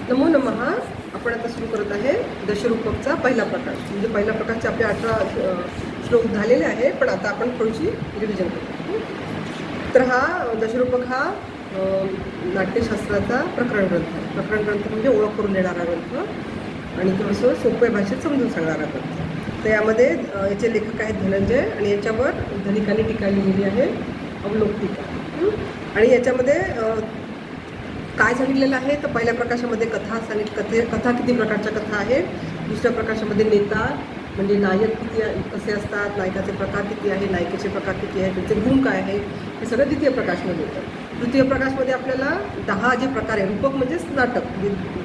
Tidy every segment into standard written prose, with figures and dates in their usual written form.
नमो नमः. आपण आता सुरू करत आहे दशरूपकचा पहिला प्रकार. म्हणजे पहिल्या प्रकारचे आपले 18 श्लोक झालेले आहे, पण आता आपण थोडीशी रिव्हिजन करू. तर हा दशरूपक हा नाट्यशास्त्राचा प्रकरण ग्रंथ आहे. प्रकरण ग्रंथ म्हणजे ओळख करून देणारा ग्रंथ आणि थोडंसं सोप्या भाषेत समजून सांगणारा ग्रंथ. तर यामध्ये याचे लेखक आहेत धनंजय आणि याच्यावर धनिकांनी टीका लिहिलेली आहे, अवलोकटिका. आणि याच्यामध्ये काय सांगितलेलं आहे तर पहिल्या प्रकाशामध्ये कथा कथा किती प्रकारच्या कथा आहेत. दुसऱ्या प्रकाशामध्ये नेता म्हणजे नायक किती कसे असतात, नायकाचे प्रकार किती आहे, नायिकेचे प्रकार किती आहे, त्यांचे गुण काय आहे, हे सगळं द्वितीय प्रकाशमध्ये येतं. तृतीय प्रकाशमध्ये आपल्याला 10 जे प्रकार आहे, रूपक म्हणजेच नाटक,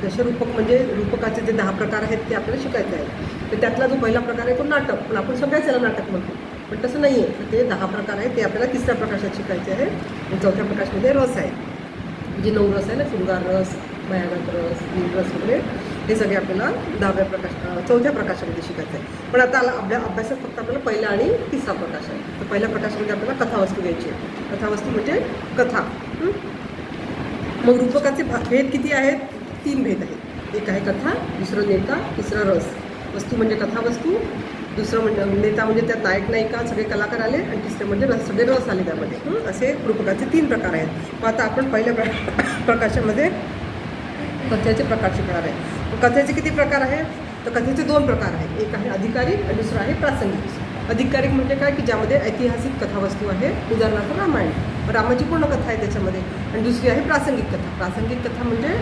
दशरूपक म्हणजे रूपकाचे जे 10 प्रकार आहेत ते आपल्याला शिकायचे आहेत. तर त्यातला जो पहिला प्रकार आहे तो नाटक, पण आपण सगळ्याच याला नाटक म्हणतो, पण तसं नाही आहे. तर ते 10 प्रकार आहेत ते आपल्याला तिसऱ्या प्रकाशात शिकायचे आहे. आणि चौथ्या प्रकाशामध्ये रस आहे, म्हणजे 9 रस आहे ना, शृंगार रस, भयानक रस, रस वगैरे, हे सगळे आपल्याला चौथ्या प्रकाशामध्ये शिकायचं आहे. पण आता अभ्यासात फक्त आपल्याला पहिला आणि तिसरा प्रकाश आहे. तर पहिल्या प्रकाशामध्ये आपल्याला कथावस्तू घ्यायची आहे. कथावस्तू म्हणजे कथा. मग रूपकाचे भेद किती आहेत? 3 भेद आहेत. एक आहे कथा, दुसरं नेता, तिसरं रस. वस्तू म्हणजे कथावस्तू, दुसरं म्हणजे नेता म्हणजे त्यात नायक नायिका सगळे कलाकार आले, आणि तिसरे म्हणजे सगळे रस आले त्यामध्ये. असे रूपकाचे 3 प्रकार आहेत. मग आता आपण पहिल्या प्रकाशामध्ये कथेचे प्रकार शिकणार आहे. कथेचे किती प्रकार आहेत? तर कथेचे 2 प्रकार आहेत. एक आहे अधिकारिक आणि दुसरं आहे प्रासंगिक. अधिकारिक म्हणजे काय की ज्यामध्ये ऐतिहासिक कथावस्तू आहे, उदाहरणार्थ रामायण, रामाची पूर्ण कथा आहे त्याच्यामध्ये. आणि दुसरी आहे प्रासंगिक कथा. प्रासंगिक कथा म्हणजे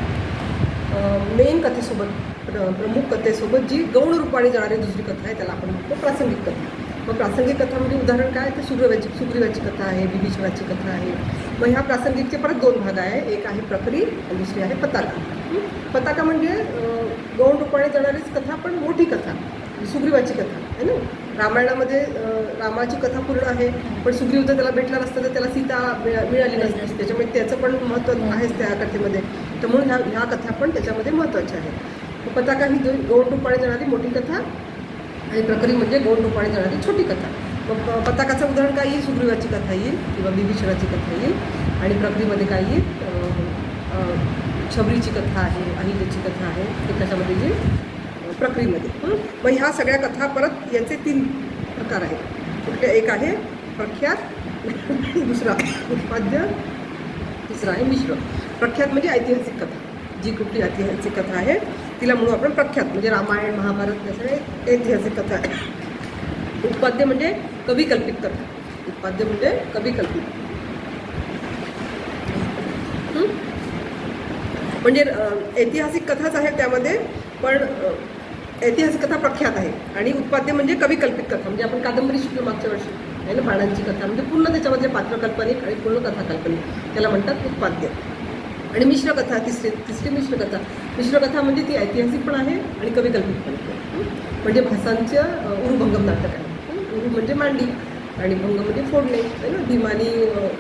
मेन कथेसोबत, प्रमुख कथेसोबत जी गौण रूपाने जाणारी दुसरी कथा आहे, त्याला आपण म्हणतो प्रासंगिक कथा. मग प्रासंगिक कथा म्हणजे उदाहरण काय तर सुग्रीवाची कथा आहे, विभीषणाची कथा आहे. मग ह्या प्रासंगिकचे परत 2 भाग आहे. एक आहे प्रकरी आणि दुसरी आहे पताका. पताका म्हणजे गौण रूपाने जाणारीच कथा, पण मोठी कथा, सुग्रीवाची कथा आहे ना. रामायणामध्ये रामाची कथा पूर्ण आहे, पण सुग्रीव जर त्याला भेटला नसतं तर त्याला सीता मिळाली नसते, त्याच्यामुळे त्याचं पण महत्त्व आहेच त्या कथेमध्ये. तर म्हणून ह्या कथा पण त्याच्यामध्ये महत्त्वाच्या आहेत. पताका ही गौण रूपाने जाणारी मोठी कथा आणि प्रकरी म्हणजे गौण रूपाने जाणारी छोटी कथा. मग पताकाचं उदाहरण काय येईल? सुग्रीवाची कथा येईल किंवा विभीषणाची कथा येईल. आणि प्रकरीमध्ये काय येईल? शबरीची कथा आहे, अहिल्याची कथा आहे, ते कशामध्ये येईल? प्रक्रियेमध्ये. मग ह्या सगळ्या कथा परत याचे 3 प्रकार आहेत. एक आहे प्रख्यात, दुसरा उत्पाद्य, तिसरा आहे मिश्र. प्रख्यात म्हणजे ऐतिहासिक कथा. जी कुठली ऐतिहासिक कथा आहे तिला म्हणू आपण प्रख्यात, म्हणजे रामायण महाभारत या सगळ्या ऐतिहासिक कथा आहे. उत्पाद्य म्हणजे कविकल्पित कथा. उत्पाद्य म्हणजे कविकल्पित म्हणजे ऐतिहासिक कथाच आहे त्यामध्ये, पण ऐतिहासिक कथा प्रख्यात आहे. आणि उत्पाद्य म्हणजे कविकल्पित कथा, म्हणजे आपण कादंबरी शिकलो मागच्या वर्षी आहे ना, बाणांची कथा, म्हणजे पूर्ण त्याच्यामध्ये पात्र काल्पनिक आणि पूर्ण कथा काल्पनिक, त्याला म्हणतात उत्पाद्य. आणि मिश्र कथा, तिसरी मिश्र कथा. मिश्र कथा म्हणजे ती ऐतिहासिक पण आहे आणि कविकल्पित पण आहे. म्हणजे भासांचं उरुभंगम नाटक आहे. उरु म्हणजे मांडी आणि भंग म्हणजे फोडणे आहे ना. भीमानी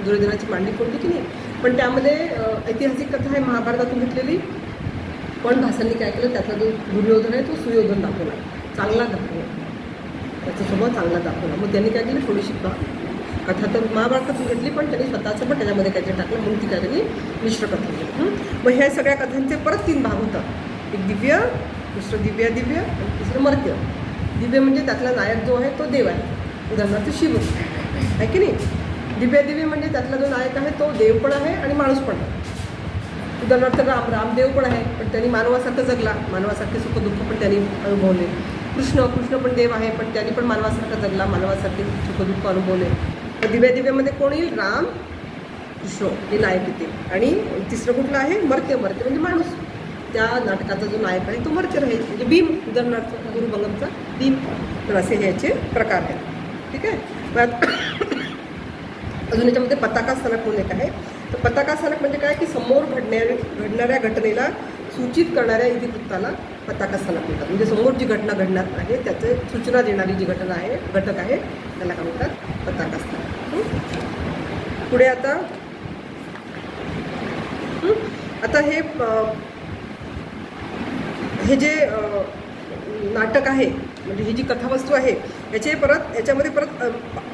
दुर्योधनाची मांडी फोडली की नाही, पण त्यामध्ये ऐतिहासिक कथा आहे महाभारतातून घेतलेली. पण भासांनी काय केलं, त्यातला जो दुर्योधन आहे तो सुयोधन दाखवला, चांगला दाखवला, त्याचा स्वभाव चांगला दाखवला. मग त्यांनी काय केलं, थोडीशी कथा तर महाभारतातून घेतली, पण त्यांनी स्वतःचं पण त्याच्यामध्ये काहीतरी टाकलं, म्हणून ती काय त्यांनी मिश्र कथा केली. मग ह्या सगळ्या कथांचे परत 3 भाग होतात. एक दिव्य, दुसरं दिव्य आणि तिसरं मर्त्य. दिव्य म्हणजे त्यातला नायक जो आहे तो देव आहे, उदाहरणार्थ शिव आहे की नाही. दिव्य म्हणजे त्यातला जो नायक आहे तो देव पण आहे आणि माणूस पण आहे. उदाहरणार्थ रामदेव पण आहे, पण त्यांनी मानवासारखं जगला, मानवासारखे सुख दुःख पण त्यांनी अनुभवले. कृष्ण पण देव आहे, पण त्यांनी पण मानवासारखा जगला, मानवासारखे सुख दुःख अनुभवले. तर दिव्यामध्ये कोण येईल? राम, कृष्ण हे नायक येते. आणि तिसरं कुठलं आहे? मर्त्य म्हणजे माणूस. त्या नाटकाचा जो नायक आहे तो मर्त्य राहील, म्हणजे भीम, उदाहरणार्थ गुरुभंगमचा भीम. तर असे हे याचे प्रकार आहेत. ठीक आहे. अजून याच्यामध्ये पताका स्थानक म्हणून एक आहे. तर पताका स्थानक म्हणजे काय की समोर घडणाऱ्या घटनेला सूचित करणाऱ्या इतिवृत्ताला पताका स्थानक म्हणतात. म्हणजे समोर जी घटना घडणार आहे त्याचे सूचना देणारी जी घटना आहे, घटक आहे, त्याला काय म्हणतात? पताका स्थानक. पुढे आता हे जे नाटक आहे, म्हणजे ही जी कथावस्तू आहे याच्यामध्ये परत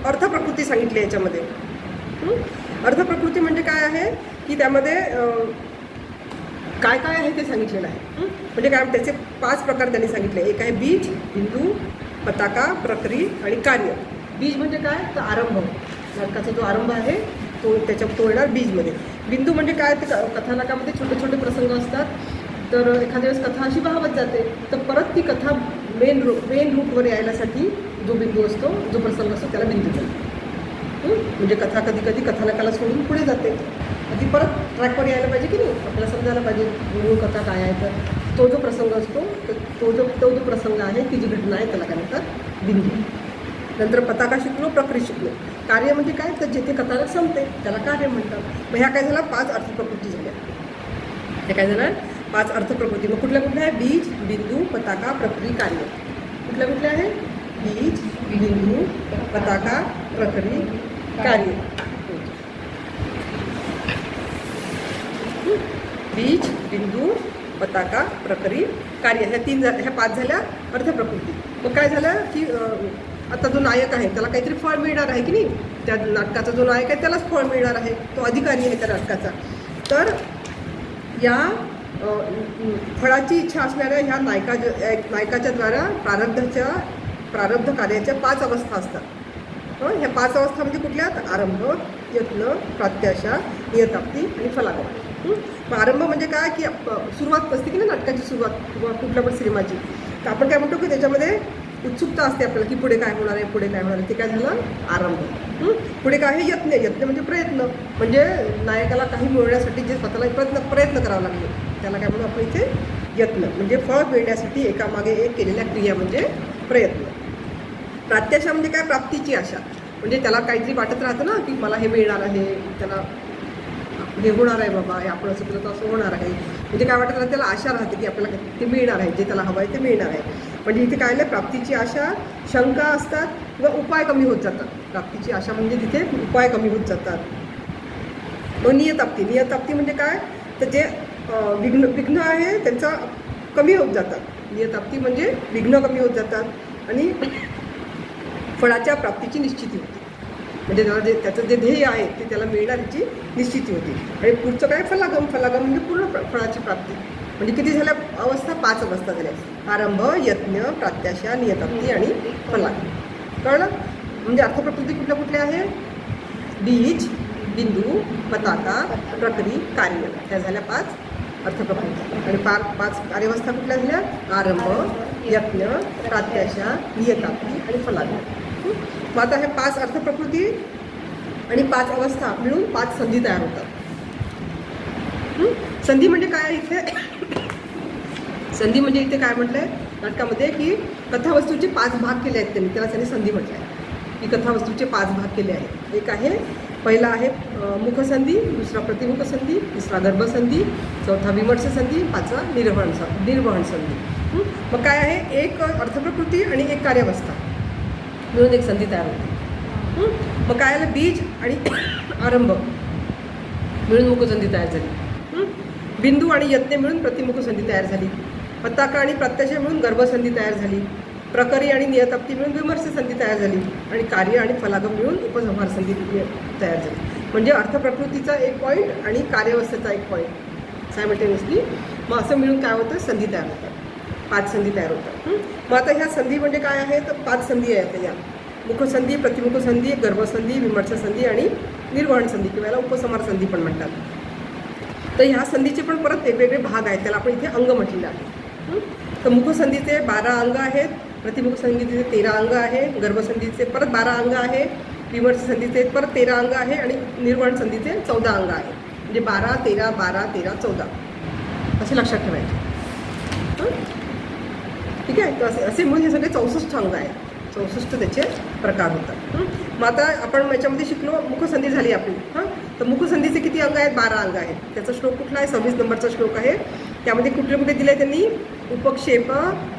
अर्थप्रकृती सांगितली. याच्यामध्ये अर्थप्रकृती म्हणजे काय आहे की त्यामध्ये काय काय आहे ते सांगितलेलं आहे. म्हणजे काय त्याचे 5 प्रकार त्यांनी सांगितले. एक आहे बीज, बिंदू, पताका, प्रक्रिया आणि कार्य. बीज म्हणजे काय तर आरंभ, नाटकाचा जो आरंभ आहे तो तो येणार बीजमध्ये. बिंदू म्हणजे काय ते कथानकामध्ये छोटे छोटे प्रसंग असतात. तर एखाद्या वेळेस कथा अशी वाहवत जाते तर परत ती कथा मेन रूटवर यायलासाठी जो बिंदू असतो, जो प्रसंग असतो त्याला बिंदू म्हणतात. म्हणजे कथा कधी कधी कथानकाला सोडून पुढे जाते, ती परत ट्रॅकवर यायला पाहिजे की नाही, आपल्याला समजायला पाहिजे मूळ कथा काय आहे. तर तो जो प्रसंग असतो तो जो प्रसंग आहे, ती जी घटना आहे त्याला काय म्हणतात बिंदू. नंतर पताका शिकलो, प्रक्रिया शिकलो. कार्य म्हणजे काय तर जिथे कथानक संपते त्याला कार्य म्हणतात. मग ह्या काय झाला 5 अर्थप्रकृती झाल्या. हे काय झालं 5 अर्थप्रकृती. मग कुठल्या कुठल्या आहे बीज, बिंदू, पताका, प्रक्रिया, कार्य. कुठल्या कुठल्या आहे बीज, बिंदू, पताका, प्रक्रिया, कार्य. बीज, बिंदू, पताका, प्रक्रिया, कार्य. ह्या 5 झाल्या अर्थप्रकृती. मग काय झालं की आता जो नायक आहे त्याला काहीतरी फळ मिळणार आहे की नाही, त्या नाटकाचा जो नायक आहे त्यालाच फळ मिळणार आहे, तो अधिकारी आहे त्या नाटकाचा. तर या फळाची इच्छा असणाऱ्या ह्या नायकाच्या द्वारा प्रारब्ध कार्याच्या 5 अवस्था असतात. ह्या 5 अवस्था म्हणजे कुठल्या आरंभ, यत्न, प्रत्याशा, नियताप्ती आणि फलागमन. आरंभ म्हणजे काय की सुरुवात असते की नाही नाटकाची सुरुवात किंवा कुठल्या पण सिनेमाची. तर आपण काय म्हणतो की त्याच्यामध्ये उत्सुकता असते आपल्याला की पुढे काय होणार आहे, पुढे काय होणार आहे. ते काय झालं आरंभ. पुढे काय आहे यत्न म्हणजे प्रयत्न, म्हणजे नायकाला काही मिळवण्यासाठी जे स्वतःला प्रयत्न करावा लागले त्याला काय म्हणू आपण इथे यत्न. म्हणजे फळ मिळण्यासाठी एकामागे एक केलेल्या क्रिया म्हणजे प्रयत्न. प्रत्याशा म्हणजे काय प्राप्तीची आशा, म्हणजे त्याला काहीतरी वाटत राहतं ना की मला हे मिळणार आहे, त्याला हे होणार आहे बाबा, हे आपण असं केलं तर असं होणार आहे. म्हणजे काय वाटत राहतं त्याला आशा राहते की आपल्याला ते मिळणार आहे, जे त्याला हवं आहे ते मिळणार आहे. म्हणजे इथे काय प्राप्तीची आशा, शंका असतात किंवा उपाय कमी होत जातात. प्राप्तीची आशा म्हणजे तिथे उपाय कमी होत जातात. मग नियताप्ती म्हणजे काय तर जे विघ्न आहे त्यांचा कमी होत जातात. नियताप्ती म्हणजे विघ्न कमी होत जातात आणि फळाच्या प्राप्तीची निश्चिती होते. म्हणजे त्याला त्याचं जे ध्येय आहे ते त्याला मिळण्याची निश्चिती होती. आणि पुढचं काय फलागम म्हणजे पूर्ण फळाची प्राप्ती. म्हणजे किती झाल्या अवस्था 5 अवस्था झाल्या. आरंभ, यत्न, प्रत्याशा, नियताप्ती आणि फलागम. कळलं. म्हणजे अर्थप्रकृती कुठल्या आहे बीज, बिंदू, पताका, प्रक्रिया, कार्य. ह्या झाल्या 5 अर्थप्रकृती. आणि 5 कार्यावस्था कुठल्या झाल्या आरंभ, यत्न, प्रत्याशा, नियताप्ती आणि फलागम. मग आता हे 5 अर्थप्रकृती आणि 5 अवस्था मिळून 5 संधी तयार होतात. संधी म्हणजे काय इथे संधी म्हणजे इथे काय म्हटलंय नाटकामध्ये की कथावस्तूचे 5 भाग केले आहेत त्यांनी, त्याला त्यांनी संधी म्हटलं आहे की कथावस्तूचे 5 भाग केले आहेत. एक आहे पहिला आहे मुखसंधी, दुसरा प्रतिमुख संधी, तिसरा गर्भसंधी, चौथा विमर्श संधी, 5वा निर्वहन संधी. मग काय आहे एक अर्थप्रकृती आणि एक कार्यावस्था मिळून एक संधी तयार होते. मग काय आलं बीज आणि आरंभ मिळून मुखसंधी तयार झाली. बिंदू आणि यत्न मिळून प्रतिमुख संधी तयार झाली. पताका आणि प्रत्याशा मिळून गर्भसंधी तयार झाली. प्रक्रिया आणि नियताप्ती मिळून विमर्श संधी तयार झाली. आणि कार्य आणि फलागम मिळून उपसंहार संधी तयार झाली. म्हणजे अर्थप्रकृतीचा एक पॉईंट आणि कार्यावस्थेचा एक पॉईंट सायमल्टेनियसली. मग असं मिळून काय होतं संधी तयार होतात, 5 संधी तयार होतात. मग आता ह्या संधी म्हणजे काय आहे तर 5 संधी आहेत या मुखसंधी, प्रतिमुख संधी, गर्भसंधी, विमर्श संधी आणि निर्वहन संधी किंवा याला उपसंहार संधी पण म्हणतात. तर ह्या संधीचे पण परत वेगवेगळे भाग आहेत, त्याला आपण इथे अंग म्हटलेलं आहे. तर मुखसंधीचे 12 अंग आहेत, प्रतिमुख संधीचे 13 अंग आहे, गर्भसंधीचे परत 12 अंग आहे, विमर्श संधीचे परत 13 अंग आहे आणि निर्वहन संधीचे 14 अंग आहे. म्हणजे 12, 13, 12, 13, 14 असे लक्षात ठेवायचे. ठीक आहे. तर असे म्हणून हे सगळे 64 अंग आहेत, 64 त्याचे प्रकार होतात. मग आता आपण याच्यामध्ये शिकलो मुखसंधी झाली आपली. तर मुखसंधीचे किती अंग आहेत 12 अंग आहेत. त्याचा श्लोक कुठला आहे 26 नंबरचा श्लोक आहे. त्यामध्ये कुठले कुठे दिले त्यांनी उपक्षेप,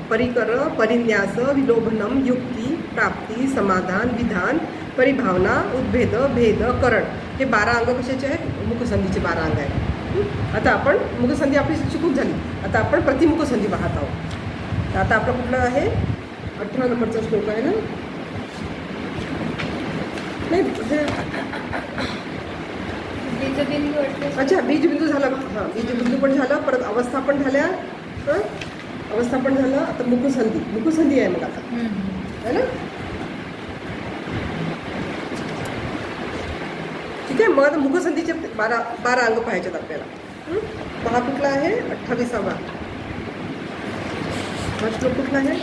परिकर, परिन्यास, विलोभनम, युक्ती, प्राप्ती, समाधान, विधान, परिभावना, उद्भेद, भेद, करण. हे 12 अंग कशाचे आहेत मुखसंधीचे 12 अंग आहेत. आता आपण मुखसंधी आपली शिकून झाली. आता आपण प्रतिमुख संधी पाहत आहोत. तर आता आपलं कुठलं आहे 18 नंबरचा श्लोक आहे ना, नाही बीजबिंदू वाटलं. अच्छा, बीजबिंदू झाला. हां, बीजबिंदू पण झालं, परत अवस्था पण झाल्या. हं, अवस्था पण झालं. आता मुकुसंधी. मुकुसंधी आहे मग आता, है ना. ठीक आहे. मग आता मुखसंधीचे 12 अंग पाहायचेत आपल्याला. हा कुठला आहे? 28वा. हा श्लोक कुठला आहे?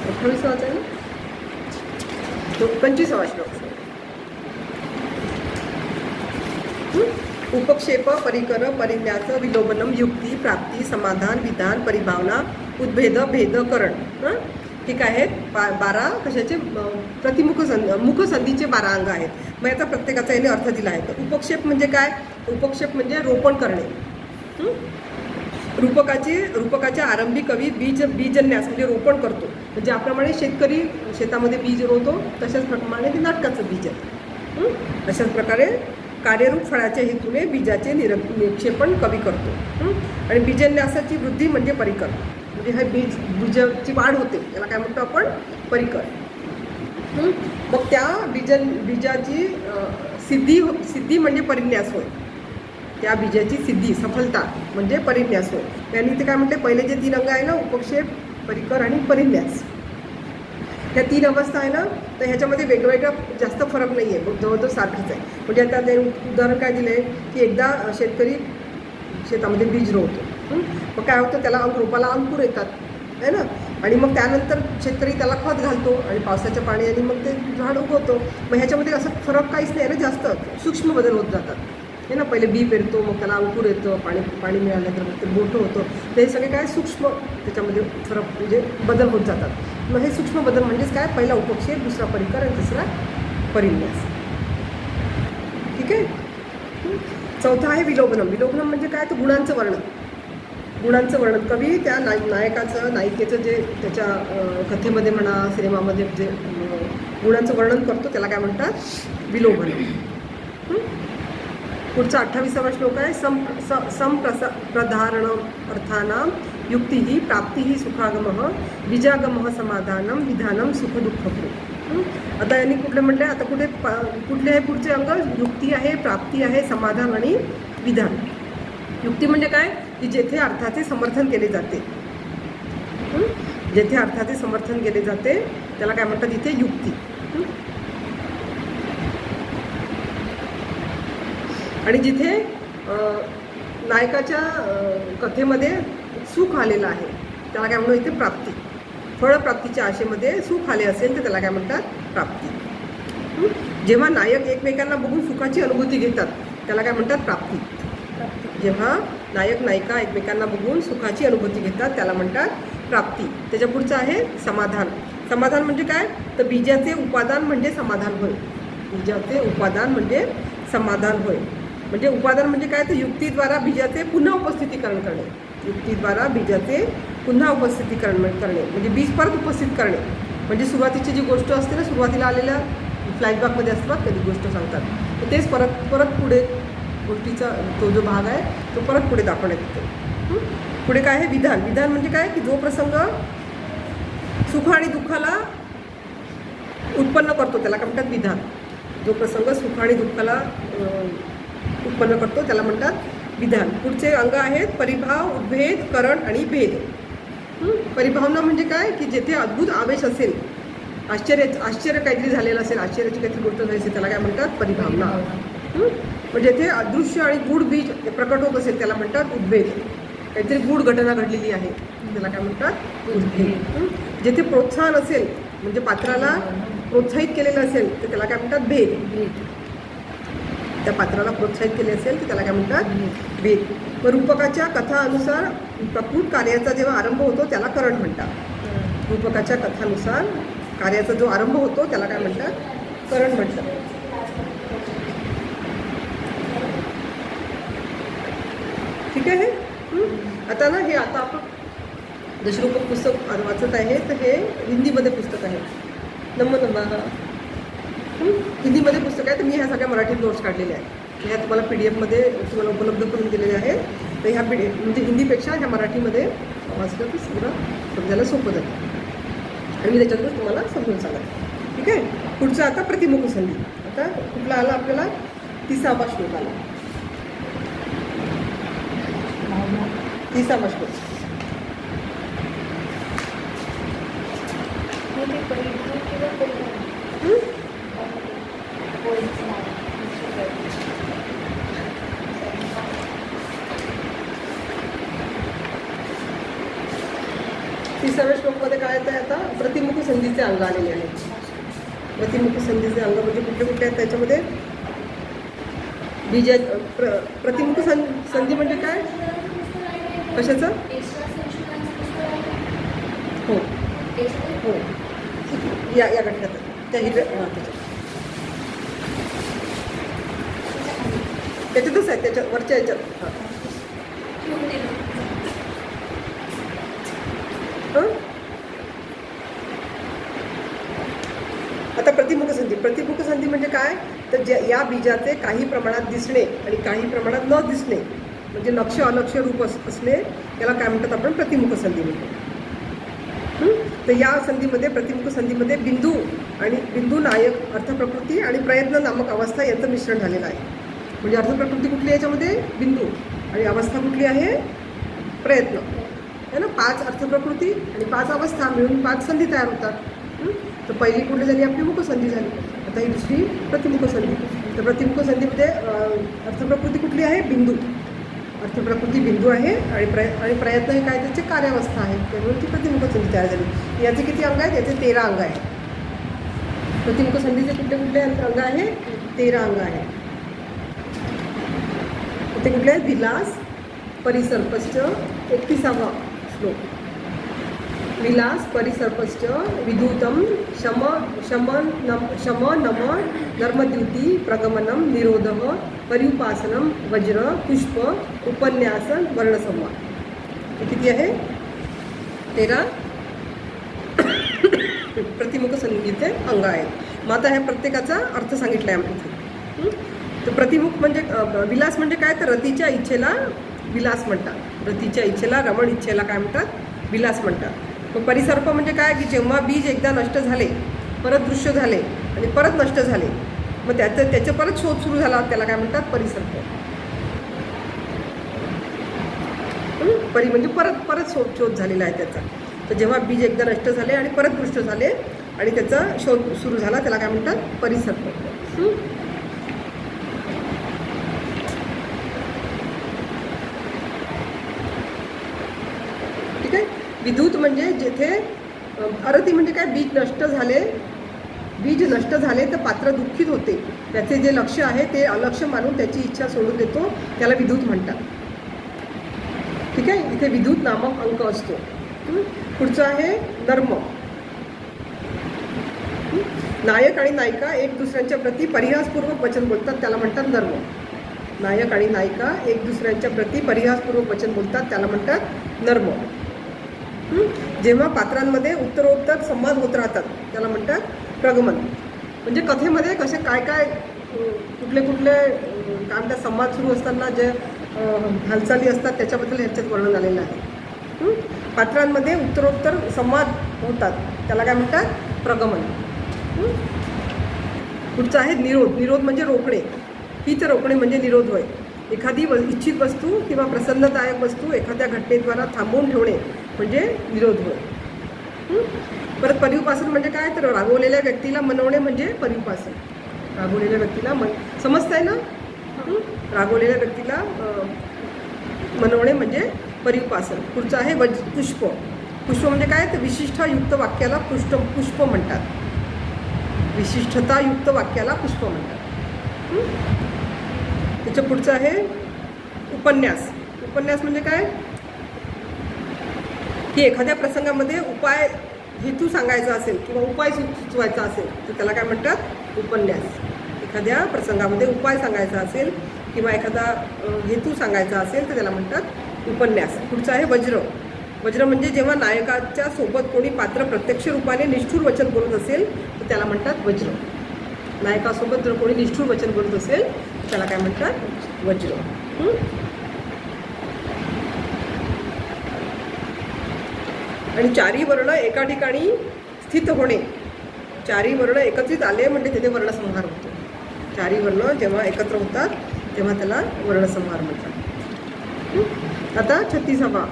28वाच आहे ना. तो 25वा श्लोक. उपक्षेप, परिकर, परिन्यास, विलोभनम, युक्ती, प्राप्ती, समाधान, विधान, परिभावना, उद्भेद, भेदकरण. ठीक आहेत. 12 कशाचे? मुखसंधीचे 12 अंग आहेत. मग याचा प्रत्येकाचा याने अर्थ दिला आहे. तर उपक्षेप म्हणजे काय? उपक्षेप म्हणजे रोपण करणे. रूपकाच्या आरंभी कवी बीजन्यास म्हणजे रोपण करतो. म्हणजे ज्याप्रमाणे शेतकरी शेतामध्ये बीज रोवतो तशाच प्रमाणे ते नाटकाचं बीज आहे. अशाच प्रकारे कार्यरूप फळाच्या हेतूने बीजाचे निक्षेपण कवी करतो. आणि बीजन्यासाची वृद्धी म्हणजे परिकर. म्हणजे हा बीजाची वाढ होते, याला काय म्हणतो आपण? परिकर. मग त्या बीजाची सिद्धी म्हणजे परिन्यास होय. त्या बीजाची सिद्धी, सफलता म्हणजे परिन्यास होय. त्यांनी ते काय म्हणते? पहिले जे 3 अंग आहे ना, उपक्षेप, परिकर आणि परिन्यास, ह्या 3 अवस्था आहे ना, तर ह्याच्यामध्ये वेगवेगळा जास्त फरक नाही आहे, जवळजवळ सारखंच आहे. म्हणजे आता ते उदाहरण काय दिलं आहे की एकदा शेतकरी शेतामध्ये बीज रोवतो. मग काय होतं? त्याला रोपाला अंकुर येतात, है ना. आणि मग त्यानंतर शेतकरी त्याला खत घालतो आणि पावसाच्या पाण्याने मग ते झाड उगवतो. मग ह्याच्यामध्ये असं फरक काहीच नाही आहे ना, जास्त सूक्ष्म बदल होत जातात, हे ना. पहिले बी पेरतो, मग त्याला अंकुर येतं, पाणी मिळालं तर मग ते मोठं होतं. तर हे सगळे काय सूक्ष्म त्याच्यामध्ये फरक म्हणजे बदल होत जातात. मग हे सूक्ष्म बदल म्हणजेच काय? पहिला उपक्षेप, दुसरा परिकर आणि तिसरा परिन्यास. ठीक आहे. चौथा आहे विलोभनम. विलोभनम म्हणजे काय? तर गुणांचं वर्णन. गुणांचं वर्णन. कवी त्या नायकाचं, नायिकेचं जे त्याच्या कथेमध्ये म्हणा, सिनेमामध्ये जे गुणांचं वर्णन करतो त्याला काय म्हणतात? विलोभनम. पुढचा 28वा श्लोक आहे. संप्रधारण अर्थानां युक्ती, प्राप्ती, सुखागम, बीजागम, समाधानम, विधानम, सुख दुःख. आता यांनी कुठले म्हटले? आता कुठले आहे पुढचे अंग? युक्ती आहे, प्राप्ती आहे, समाधान आणि विधान. युक्ती म्हणजे काय? की जेथे अर्थाचे समर्थन केले जाते. जेथे अर्थाचे समर्थन केले जाते त्याला काय म्हणतात? इथे युक्ती. आणि जिथे नायकाच्या कथेमध्ये सुख आलेलं आहे त्याला काय म्हणतो? इथे प्राप्ती. फळप्राप्तीच्या आशेमध्ये सुख आले असेल तर त्याला काय म्हणतात? प्राप्ती. जेव्हा नायक एकमेकांना बघून सुखाची अनुभूती घेतात त्याला काय म्हणतात? प्राप्ती. जेव्हा नायक नायिका एकमेकांना बघून सुखाची अनुभूती घेतात त्याला म्हणतात प्राप्ती. त्याच्या पुढचं आहे समाधान. समाधान म्हणजे काय? तर बीजाचे उपादान म्हणजे समाधान होय. बीजाचे उपादान म्हणजे समाधान होय. म्हणजे उपादान म्हणजे काय? तर युक्तीद्वारा बीजाचे पुन्हा उपस्थितीकरण करणे. युक्तीद्वारा बीजाचे पुन्हा उपस्थितीकरण करणे म्हणजे बीज परत उपस्थित करणे. म्हणजे सुरुवातीची जी गोष्ट असते ना, सुरुवातीला आलेल्या फ्लॅशबॅकमध्ये असतात कधी गोष्ट सांगतात, तर तेच परत पुढे गोष्टीचा तो जो भाग आहे तो परत पुढे दाखवण्यात येतो. पुढे काय आहे? विधान. विधान म्हणजे काय? की जो प्रसंग सुख आणि दुःखाला उत्पन्न करतो त्याला काय म्हणतात? विधान. जो प्रसंग सुख आणि दुःखाला उत्पन्न करतो त्याला म्हणतात विधान. पुढचे अंग आहेत परिभाव, उद्भेद, करण आणि भेद. परिभावना म्हणजे काय? की जेथे अद्भुत आवेश असेल, आश्चर्य काहीतरी झालेलं असेल, आश्चर्याची काहीतरी गोष्ट झाली असेल त्याला काय म्हणतात? परिभावना. म्हणजे जेथे अदृश्य आणि गूढ बीज प्रकट होत असेल त्याला म्हणतात उद्भेद. काहीतरी गूढ घटना घडलेली आहे त्याला काय म्हणतात? उद्भेद. जेथे प्रोत्साहन असेल म्हणजे पात्राला प्रोत्साहित केलेलं असेल तर त्याला काय म्हणतात? भेद. त्या पात्राला प्रोत्साहित केले असेल तर त्याला काय म्हणतात? भेद. मग रूपकाच्या कथानुसार प्रकृत कार्याचा जेव्हा आरंभ होतो त्याला करण म्हणतात. रूपकाच्या कथानुसार कार्याचा जो आरंभ होतो त्याला काय म्हणतात? करण म्हणतात. ठीक आहे. आता ना हे आता आपण दशरूपक पुस्तक वाचत आहे तर हे हिंदीमध्ये पुस्तक आहे. हिंदीमध्ये पुस्तक आहे तर मी ह्या सगळ्या मराठीत नोट्स काढलेल्या आहेत. ह्या तुम्हाला PDF मध्ये तुम्हाला उपलब्ध करून दिलेल्या आहेत. तर ह्या म्हणजे हिंदीपेक्षा ह्या मराठीमध्ये वाचलं की सगळं समजायला सोपं जातं आणि मी त्याच्यातूनच तुम्हाला समजून सांगते. ठीक आहे. पुढचं आता प्रतिमुख संधी. आता कुठला आला आपल्याला 30वा श्लोक आला. 30वा श्लोक. तिसाव्या श्लोकमध्ये काय येतं आता प्रतिमुख संधीचे अंग आलेले आहेत. प्रतिमुख संधीचे अंग म्हणजे कुठले कुठले आहेत त्याच्यामध्ये बीज प्रतिमुख संधी म्हणजे काय कशाचं हो हो या गठ्ठ्यात त्या त्याच्यातच आहे त्याच्या वरच्या याच्यात आता प्रतिमुख संधी म्हणजे काय तर या बीजाचे काही प्रमाणात दिसणे आणि काही प्रमाणात न दिसणे म्हणजे लक्ष्य अलक्ष्य रूप असणे याला काय म्हणतात आपण प्रतिमुख संधी म्हणतो. तर या संधीमध्ये प्रतिमुख संधीमध्ये बिंदू नायक अर्थप्रकृती आणि प्रयत्न नामक अवस्था यांचं मिश्रण झालेलं आहे. म्हणजे अर्थप्रकृती कुठली आहे याच्यामध्ये बिंदू आणि अवस्था कुठली आहे प्रयत्न आहे ना. 5 अर्थप्रकृती आणि 5 अवस्था मिळून 5 संधी तयार होतात. तर पहिली कुठली झाली आपली मुख संधी झाली. आता ही दुसरी प्रतिमुख संधी. तर प्रतिमुख संधीमध्ये अर्थप्रकृती कुठली आहे बिंदू. अर्थप्रकृती बिंदू आहे आणि प्रयत्न हे काय त्याचे कार्यावस्था आहे त्यामुळे ती प्रतिमुख संधी तयार झाली. याचे किती अंग आहेत याचे 13 अंग आहेत. प्रतिमुख संधीचे कुठले कुठले अंग आहे 13 अंग आहे. ते कुठले आहेत विलास परिसर्पश्च 31वा श्लोक. विलास परिसर्पश्च विधूतम शम नम नर्मद्युती प्रगमनम निरोधः पर्युपासनम वज्र पुष्प उपन्यासन वर्णसंवाद. हे किती आहे 13 प्रतिमुख संधीचे अंग आहेत. मग आता ह्या प्रत्येकाचा अर्थ सांगितला आहे आम्ही. तर प्रतिमुख म्हणजे विलास म्हणजे काय तर रतीच्या इच्छेला विलास म्हणतात. रतीच्या इच्छेला रमण इच्छेला काय म्हणतात विलास म्हणतात. मग परिसर्प म्हणजे काय की जेव्हा बीज एकदा नष्ट झाले परत दृश्य झाले आणि परत नष्ट झाले मग त्याचं परत शोध सुरू झाला त्याला काय म्हणतात परिसर्प. परी म्हणजे परत शोध झालेला आहे त्याचा. तर जेव्हा बीज एकदा नष्ट झाले आणि परत दृश्य झाले आणि त्याचा शोध सुरू झाला त्याला काय म्हणतात परिसर्प. ठीक आहे. विद्युत म्हणजे जेथे अरती म्हणजे काय बीज नष्ट झाले तर पात्र दुःखित होते. त्याचे जे लक्ष्य आहे ते अलक्ष्य मानून त्याची इच्छा सोडून देतो त्याला विद्युत म्हणतात. ठीक आहे. इथे विद्युत नामक अंक असतो. पुढचं आहे नर्म. नायक आणि नायिका एक दुसऱ्यांच्या प्रती परिहासपूर्वक वचन बोलतात त्याला म्हणतात नर्म. नायक आणि नायिका एक दुसऱ्यांच्या प्रती परिहासपूर्वक वचन बोलतात त्याला म्हणतात नर्म. जेव्हा पात्रांमध्ये उत्तरोत्तर संवाद होत राहतात त्याला म्हणतात प्रगमन. म्हणजे कथेमध्ये कसे काय कुठले काय म्हणतात संवाद सुरू असताना जे हालचाली असतात त्याच्याबद्दल ह्याच्यात वर्णन आलेलं आहे. पात्रांमध्ये उत्तरोत्तर संवाद होतात त्याला काय म्हणतात प्रगमन. पुढचं आहे निरोध म्हणजे रोखणे. हीच रोखणे म्हणजे निरोध होय. एखादी इच्छित वस्तू किंवा प्रसन्नदायक वस्तू एखाद्या घटनेद्वारा थांबवून ठेवणे म्हणजे निरोध होय. परत पर्युपासन म्हणजे काय तर रागवलेल्या व्यक्तीला मनवणे म्हणजे पर्युपासन. रागवलेल्या व्यक्तीला समजतंय ना. रागवलेल्या व्यक्तीला मनवणे म्हणजे पर्युपासन. पुढचं आहे पुष्प. पुष्प म्हणजे काय तर विशिष्टयुक्त वाक्याला पुष्प म्हणतात. विशिष्टतायुक्त वाक्याला पुष्प म्हणतात. त्याच्या पुढचं आहे उपन्यास. उपन्यास म्हणजे काय की एखाद्या प्रसंगामध्ये उपाय हेतू सांगायचा असेल किंवा उपाय सुचवायचा असेल तर त्याला काय म्हणतात उपन्यास. एखाद्या प्रसंगामध्ये उपाय सांगायचा असेल किंवा एखादा हेतू सांगायचा असेल तर त्याला म्हणतात उपन्यास. पुढचं आहे वज्र. वज्र म्हणजे जेव्हा नायकाच्या सोबत कोणी पात्र प्रत्यक्ष रूपाने निष्ठुर वचन बोलत असेल तर त्याला म्हणतात वज्र. नायकासोबत जर कोणी निष्ठुर वचन बोलत असेल त्याला काय म्हणतात वज्र. आणि 4 वर्ण एका ठिकाणी स्थित होणे. 4 वर्ण एकत्रित आले म्हणजे तिथे वर्णसंहार होतो. चारही वर्ण जेव्हा एकत्र होतात तेव्हा त्याला वर्णसंहार म्हणतात. आता 36वा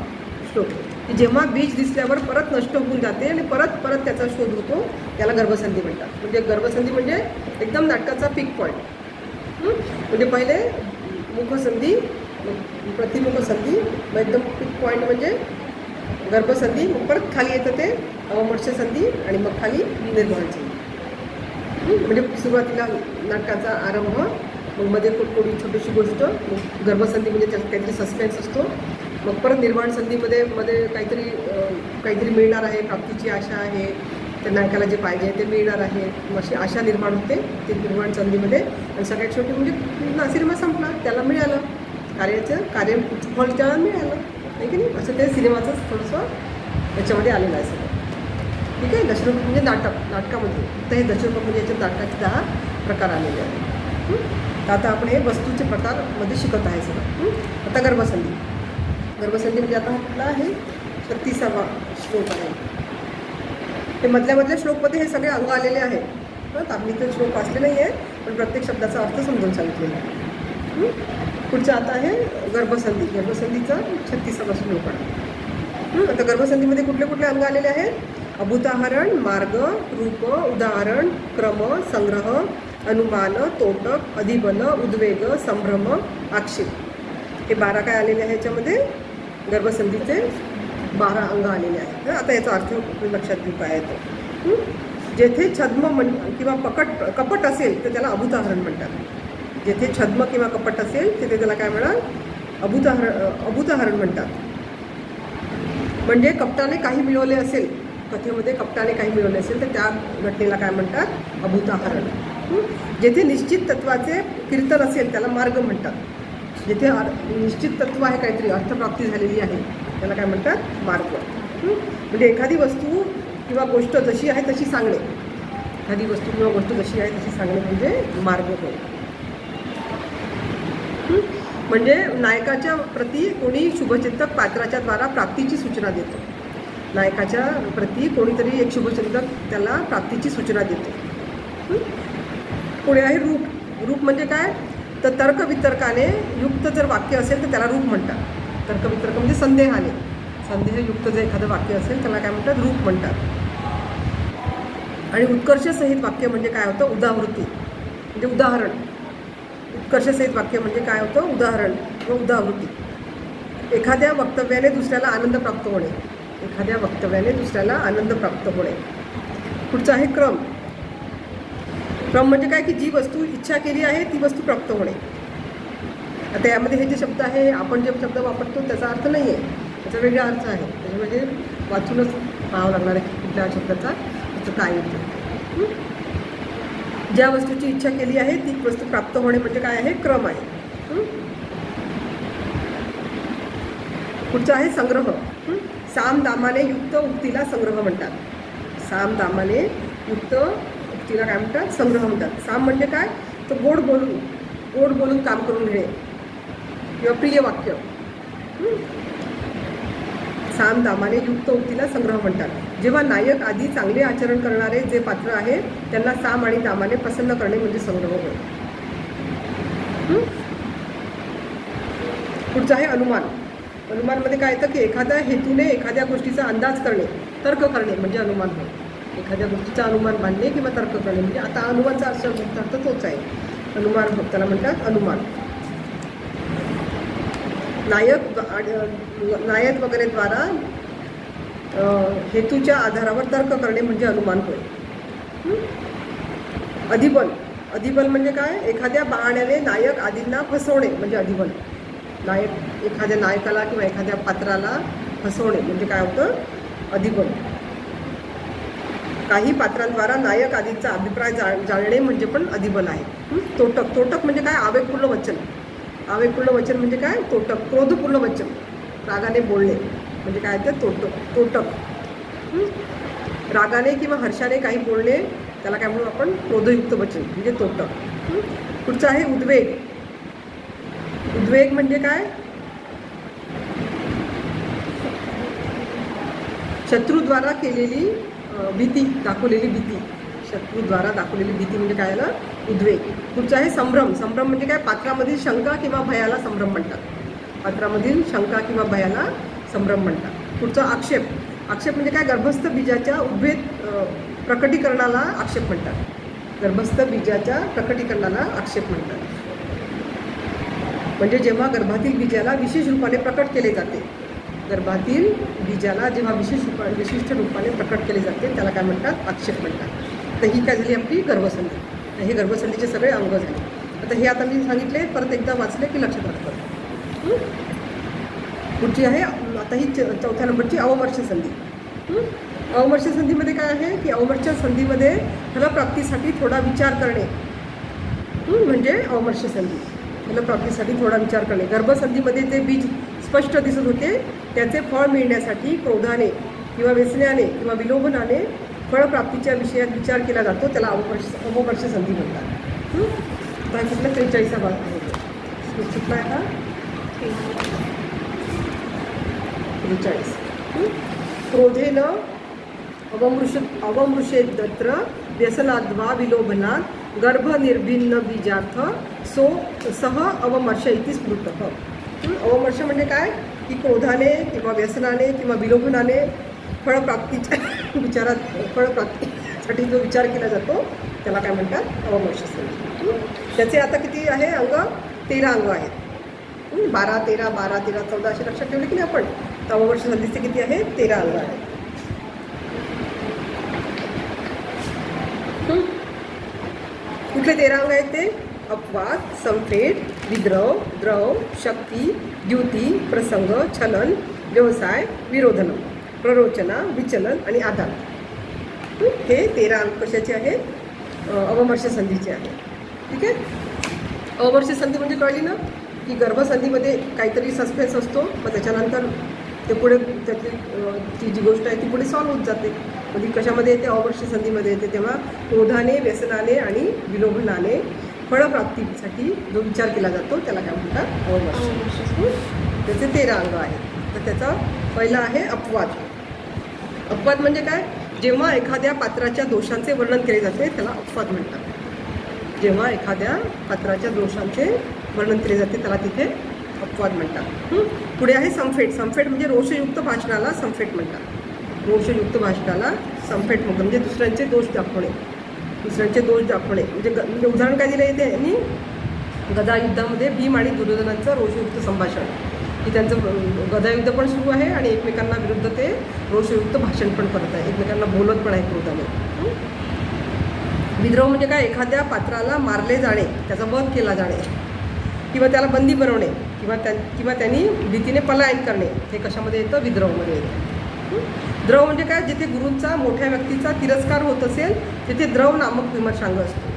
श्लोक, की जेव्हा बीज दिसल्यावर परत नष्ट होऊन जाते आणि परत परत त्याचा शोध होतो त्याला गर्भसंधी म्हणतात. म्हणजे गर्भसंधी म्हणजे एकदम नाटकाचा पीक पॉईंट. म्हणजे पहिले मुखसंधी, प्रतिमुख संधी, मग एकदम पीक पॉईंट म्हणजे गर्भसंधी, मग परत खाली येतं ते अवमर्श संधी आणि मग खाली निर्माण संधी. म्हणजे सुरुवातीला नाटकाचा आरंभ, मग मध्ये थोडी छोटीशी गोष्ट, मग गर्भसंधी म्हणजे त्यात काहीतरी सस्पेन्स असतो, मग परत निर्माण संधीमध्ये मध्ये काहीतरी मिळणार आहे, प्राप्तीची आशा आहे, त्या नायकाला जे पाहिजे ते मिळणार आहे, अशी आशा निर्माण होते ते निर्माण संधीमध्ये. आणि सगळ्यात शेवटी म्हणजे सिनेमा संपला, त्याला मिळालं कार्य फळ त्याला मिळालं, आहे की नाही. असं ते सिनेमाचंच थोडंसं याच्यामध्ये आलेलं आहे सगळं. ठीक आहे. दशरूप म्हणजे नाटकामध्ये, तर हे दशरूप म्हणजे याच्यात नाटकाचे 10 प्रकार आलेले आहेत. तर आता आपण हे वस्तूचे प्रकारमध्ये शिकत आहे सगळं. आता गर्भसंधी म्हणजे आता कुठला आहे 36वा श्लोक आहे. हे मधल्या श्लोकमध्ये हे सगळे अंग आलेले आहेत. आम्ही तर श्लोक वाचले नाही आहे, पण प्रत्येक शब्दाचा अर्थ समजून सांगितलेला आहे. पुढचं आता आहे गर्भसंधीचा 36वा श्लोक आहे. आता गर्भसंधीमध्ये कुठले कुठले अंग आलेले आहेत? अभूताहरण, मार्ग, रूप, उदाहरण, क्रम, संग्रह, अनुमान, तोटक, अधिबल, उद्वेग, संभ्रम, आक्षेप. हे 12 काय आलेले आहे ह्याच्यामध्ये? गर्भसंधीचे 12 अंग आलेले आहेत. आता याचा अर्थ लक्षात घेऊ काय येतो. जेथे छद्म किंवा कपट असेल तर त्याला अभूताहरण म्हणतात. जेथे छद्म किंवा कपट असेल तिथे त्याला काय म्हणतात? अभूताहरण म्हणतात. म्हणजे कपटाने काही मिळवले असेल, कथेमध्ये कपटाने काही मिळवले असेल तर त्या घटनेला काय म्हणतात? अभूताहरण. जेथे निश्चित तत्वाचे कीर्तन असेल त्याला मार्ग म्हणतात. जिथे निश्चित तत्व आहे, काहीतरी अर्थप्राप्ती झालेली आहे, त्याला काय म्हणतात? मार्ग. म्हणजे एखादी वस्तू किंवा गोष्ट जशी आहे तशी सांगणे, एखादी वस्तू किंवा गोष्ट जशी आहे तशी सांगणे म्हणजे मार्ग होय. म्हणजे नायकाच्या प्रती कोणी शुभचिंतक पात्राच्या द्वारा प्राप्तीची सूचना देतो. नायकाच्या प्रती कोणीतरी एक शुभचिंतक त्याला प्राप्तीची सूचना देतो. पुढे आहे रूप म्हणजे काय? तर तर्कवितर्काने युक्त जर वाक्य असेल तर त्याला रूप म्हणतात. तर्कवितर्क म्हणजे संदेहयुक्त जर एखादं वाक्य असेल त्याला काय म्हणतात? रूप म्हणतात. आणि उत्कर्षसहित वाक्य म्हणजे काय होतं? उदावृत्ती म्हणजे उदाहरण. उत्कर्षसहित वाक्य म्हणजे काय होतं? उदाहरण व उदावृत्ती. एखाद्या वक्तव्याने दुसऱ्याला आनंद प्राप्त होणे. पुढचं आहे क्रम म्हणजे काय? की जी वस्तू इच्छा केली आहे ती वस्तू प्राप्त होणे. आता यामध्ये हे जे शब्द आहे, आपण जे शब्द वापरतो त्याचा अर्थ नाही आहे, त्याचा वेगळा अर्थ आहे. त्याच्यामध्ये वाचूनच पाहावं लागणार आहे की कुठल्या शब्दाचा त्याचं काय येतं. ज्या वस्तूची इच्छा केली आहे ती वस्तू प्राप्त होणे म्हणजे काय आहे? क्रम आहे. पुढचं आहे संग्रह. सामदामाने युक्त उक्तीला संग्रह म्हणतात. सामदामाने युक्त उक्तीला काय म्हणतात? संग्रह म्हणतात. साम म्हणजे काय? तर गोड बोलून काम करून घेणे किंवा प्रिय वाक्य. सामदामाने युक्त उक्तीला संग्रह म्हणतात. जेव्हा नायक आधी चांगले आचरण करणारे जे पात्र आहे त्यांना साम आणि दामाने प्रसन्न करणे म्हणजे संग्रह होय. पुढचं आहे अनुमान. अनुमानमध्ये काय येतं? की एखाद्या हेतूने एखाद्या गोष्टीचा अंदाज करणे, तर्क करणे म्हणजे अनुमान होय. एखाद्या गोष्टीचा अनुमान बांधणे किंवा तर्क करणे म्हणजे आता अनुमानचा अर्थ तोच आहे. अनुमान होत त्याला म्हणतात अनुमान. नायक वगैरे द्वारा हेतूच्या आधारावर तर्क करणे म्हणजे अनुमान होय. अधिबल म्हणजे काय? एखाद्या बहाण्याने नायक आदींना फसवणे म्हणजे अधिबल. एखाद्या नायकाला किंवा एखाद्या पात्राला फसवणे म्हणजे काय होतं? अधिबल. काही पात्रांद्वारा नायक आदींचा अभिप्राय जाणणे म्हणजे पण अधिबल आहे. तोटक म्हणजे काय? आवेगपूर्ण वचन म्हणजे काय? तोटक. क्रोधपूर्ण वचन, रागाने बोलणे म्हणजे काय? ते तोटक. रागाने किंवा हर्षाने काही बोलणे त्याला काय म्हणू आपण? क्रोधयुक्त वचन म्हणजे तोटक. पुढचं आहे उद्वेग. उद्वेग म्हणजे काय? शत्रूद्वारा केलेली भीती, दाखवलेली भीती. शत्रूद्वारा दाखवलेली भीती म्हणजे काय आलं, उद्वेग. पुढचं आहे संभ्रम. संभ्रम म्हणजे काय, पात्रामधील शंका किंवा भयाला संभ्रम म्हणतात. पात्रामधील शंका किंवा भयाला संभ्रम म्हणतात. पुढचं आक्षेप. आक्षेप म्हणजे काय, गर्भस्थ बीजाच्या उद्भेद प्रकटीकरणाला आक्षेप म्हणतात. गर्भस्थ बीजाच्या प्रकटीकरणाला आक्षेप म्हणतात. म्हणजे जेव्हा गर्भातील बीजाला विशेष रूपाने प्रकट केले जाते, गर्भातील बीजाला जेव्हा विशिष्ट रूपाने प्रकट केले जाते त्याला काय म्हणतात, आक्षेप म्हणतात. तर ही काय झाली आपली गर्भसंधी. तर हे गर्भसंधीचे सगळे अंग झाले. आता हे आता मी सांगितले, परत एकदा वाचले की लक्षात राहतं. पुढची आहे आता ही चौथ्या नंबरची अवमर्श संधी. अवमर्श संधीमध्ये काय आहे की अवमर्श संधीमध्ये फलप्राप्तीसाठी थोडा विचार करणे म्हणजे अवमर्श संधी. फलप्राप्तीसाठी थोडा विचार करणे. गर्भसंधीमध्ये ते बीज स्पष्ट दिसत होते, त्याचे फळ मिळण्यासाठी क्रोधाने किंवा व्यसनाने किंवा विलोभनाने फळप्राप्तीच्या विषयात विचार केला जातो, त्याला अवमर्श संधी म्हणतात. आता कुठला 43 भाग आहे, कुठला आहे हा 43. क्रोधेन अवमृषेदत्र व्यसनाद्वा विलोभनात् गर्भनिर्भिन्न बीजार्थ सह अवमर्श इति स्मृतः. अवमर्श म्हणजे काय की क्रोधाने किंवा व्यसनाने किंवा विलोभनाने फळप्राप्तीसाठी जो विचार केला जातो त्याला काय म्हणतात, अवमर्श संधी. त्याचे आता किती आहे अंग, 13 अंग आहेत. 12, 13, 12, 13, 14 असे लक्षात ठेवले की नाही आपण. तर अवमर्श संधीचे किती आहे, 13 अंग आहेत. कुठले 13 अंग आहेत ते, अपवाद, संफेट, विद्रव, द्रव, शक्ती, द्युती, प्रसंग, छलन, व्यवसाय, विरोधन, प्ररोचना, विचलन आणि आधार. हे 13 अंक कशाचे आहेत, अवमर्श संधीचे आहेत. ठीक आहे. अवमर्श संधी म्हणजे कळली ना की गर्भसंधीमध्ये काहीतरी सस्पेन्स असतो, मग त्याच्यानंतर ते पुढे त्याची ती जी गोष्ट आहे ती पुढे सॉल्व्ह होत जाते. म्हणजे कशामध्ये येते, अवमर्श संधीमध्ये येते. तेव्हा क्रोधाने, व्यसनाने आणि विलोभनाने फळप्राप्तीसाठी जो विचार केला जातो त्याला काय म्हणतात, अवमर्श. त्याचे 13 अंग आहेत. तर त्याचा पहिला आहे अपवाद. अपवाद म्हणजे काय, जेव्हा एखाद्या पात्राच्या दोषांचे वर्णन केले जाते त्याला अपवाद म्हणतात. जेव्हा एखाद्या पात्राच्या दोषांचे वर्णन केले जाते त्याला तिथे अपवाद म्हणतात. पुढे आहे संफेट. संफेट म्हणजे रोषयुक्त भाषणाला संफेट म्हणतात. रोषयुक्त भाषणाला संफेट म्हणतात. म्हणजे दुसऱ्यांचे दोष दाखवणे, दुसऱ्यांचे दोष दाखवणे. म्हणजे उदाहरण काय दिलं येते यांनी, गदायुद्धामध्ये भीम आणि दुर्योधनांचं रोषयुक्त संभाषण, की त्यांचं गदायुद्ध पण सुरू आहे आणि एकमेकांना विरुद्ध ते रोषयुक्त भाषण पण करत आहे, एकमेकांना बोलत पण आहे क्रोधाने. विद्रोह म्हणजे काय, एखाद्या पात्राला मारले जाणे, त्याचा वध केला जाणे किंवा त्याला बंदी बनवणे किंवा त्यांनी भीतीने पलायन करणे. हे कशामध्ये येतं, विद्रोहमध्ये येतं. द्रव म्हणजे काय, जिथे गुरूंचा मोठ्या व्यक्तीचा तिरस्कार होत असेल तिथे द्रव नामक विमर्शांग असतो.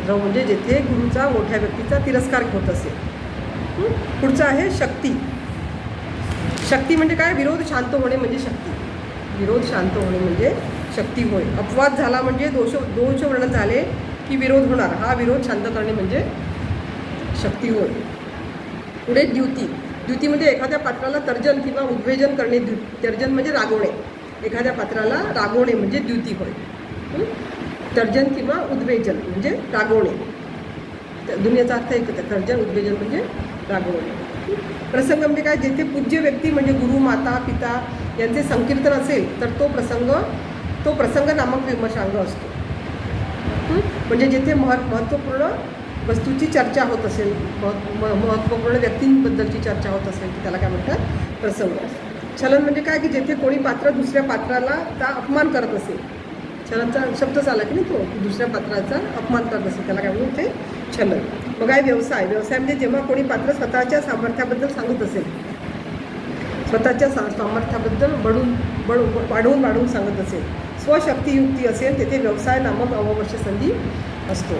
द्रव म्हणजे जिथे गुरूचा मोठ्या व्यक्तीचा तिरस्कार होत असेल. पुढचं आहे शक्ती. शक्ती म्हणजे काय, विरोध शांत होणे म्हणजे शक्ती. विरोध शांत होणे म्हणजे शक्ती होय. अपवाद झाला म्हणजे दोष वर्णन झाले की विरोध होणार, हा विरोध शांत करणे म्हणजे शक्ती होय. पुढे द्युती. द्युती म्हणजे एखाद्या पात्राला तर्जन किंवा उद्वेजन करणे. तर्जन म्हणजे रागवणे, एखाद्या पात्राला रागवणे म्हणजे द्युती होय. तर्जन किंवा उद्वेजन म्हणजे रागवणे, दुनियाचा अर्थ एकच आहे. तर्जन, उद्वेजन म्हणजे रागवणे. प्रसंग म्हणजे काय, जेथे पूज्य व्यक्ती म्हणजे गुरु, माता, पिता यांचे संकीर्तन असेल तर तो प्रसंग नामक विमर्शांग असतो. म्हणजे जिथे महत्त्वपूर्ण वस्तूची चर्चा होत असेल, महत्त्वपूर्ण व्यक्तींबद्दलची चर्चा होत असेल तर त्याला काय म्हणतात, प्रसंग. छलन म्हणजे काय, की जेथे कोणी पात्र दुसऱ्या पात्राला त्या अपमान करत असेल. छलनचा शब्दच आला की नाही तो, दुसऱ्या पात्राचा अपमान करत असेल त्याला काय म्हणून ते छलन. मग आहे व्यवसाय. व्यवसाय म्हणजे जेव्हा कोणी पात्र स्वतःच्या सामर्थ्याबद्दल सांगत असेल, स्वतःच्या सामर्थ्याबद्दल वाढवून सांगत असेल, स्वशक्तियुक्ती असेल, तेथे व्यवसाय नामक अवमर्श संधी असतो.